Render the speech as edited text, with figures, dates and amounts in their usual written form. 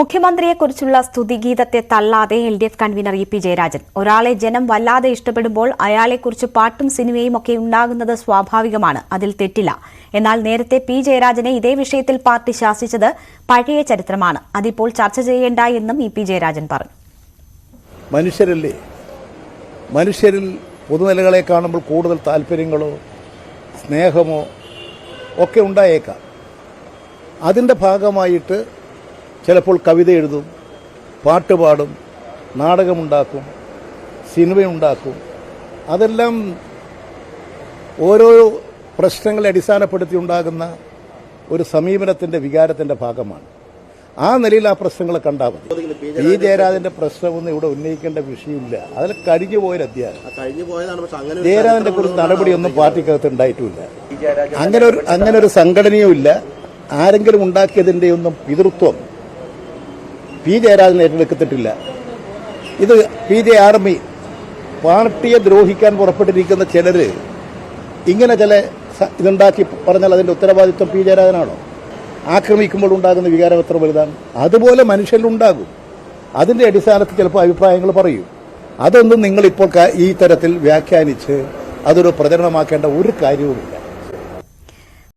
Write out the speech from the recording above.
മുഖ്യമന്ത്രിയെക്കുറിച്ചുള്ള സ്തുതിഗീതത്തെ തള്ളാതെ LDF convener E P Jayarajan. ഒരാളെ ജനം വല്ലാതെ ഇഷ്ടപ്പെടുമ്പോൾ അയാളെക്കുറിച്ച് പാട്ടും സിനിമയും ഒക്കെ ഉണ്ടാകുന്നത് സ്വാഭാവികമാണ്, അതിൽ തെറ്റില്ല. എന്നാൽ നേരത്തെ പി ജയരാജനെ ഇതേ വിഷയത്തിൽ പാർട്ടി ശാസിച്ചത് പഴയ ചരിത്രമാണ്, അതിപ്പോൾ ചർച്ച ചെയ്യേണ്ട എന്നും ഇ പി ജയരാജൻ പറഞ്ഞു. മനുഷ്യരിൽ പൊതുനിലകളെ കാണുമ്പോൾ കൂടുതൽ താല്പര്യങ്ങളോ സ്നേഹമോ ഒക്കെ ഉണ്ടായേക്കാം. അതിൻ്റെ ഭാഗമായിട്ട് ചിലപ്പോൾ കവിത എഴുതും, പാട്ട് പാടും, നാടകമുണ്ടാക്കും, സിനിമയുണ്ടാക്കും. അതെല്ലാം ഓരോ പ്രശ്നങ്ങളെ അടിസ്ഥാനപ്പെടുത്തി ഉണ്ടാകുന്ന ഒരു സമീപനത്തിൻ്റെ വികാരത്തിൻ്റെ ഭാഗമാണ്. ആ നിലയിൽ ആ പ്രശ്നങ്ങൾ കണ്ടാൽ മതി. പി ജയരാജന്റെ പ്രശ്നമൊന്നും ഇവിടെ ഉന്നയിക്കേണ്ട വിഷയമില്ല. അതിൽ കഴിഞ്ഞു പോയൊരു അധ്യായം. ജയരാജന്റെ കുറിച്ച് നടപടിയൊന്നും പാർട്ടിക്കകത്ത് ഉണ്ടായിട്ടുമില്ല. അങ്ങനെ ഒരു സംഘടനയും ഇല്ല. ആരെങ്കിലും ഉണ്ടാക്കിയതിന്റെ ഒന്നും പിതൃത്വം പി ജയരാജൻ ഏറ്റെടുത്തിട്ടില്ല. ഇത് പി ജെ ആർമി പാർട്ടിയെ ദ്രോഹിക്കാൻ പുറപ്പെട്ടിരിക്കുന്ന ചിലര് ഇങ്ങനെ ചില ഇതുണ്ടാക്കി പറഞ്ഞാൽ അതിന്റെ ഉത്തരവാദിത്വം പി ജയരാജനാണോ? ആക്രമിക്കുമ്പോൾ ഉണ്ടാകുന്ന വികാരം എത്ര വലുതാണ്? അതുപോലെ മനുഷ്യരിലുണ്ടാകും. അതിന്റെ അടിസ്ഥാനത്തിൽ ചിലപ്പോൾ അഭിപ്രായങ്ങൾ പറയും. അതൊന്നും നിങ്ങളിപ്പോൾ ഈ തരത്തിൽ വ്യാഖ്യാനിച്ച് അതൊരു പ്രചരണമാക്കേണ്ട ഒരു കാര്യവുമില്ല.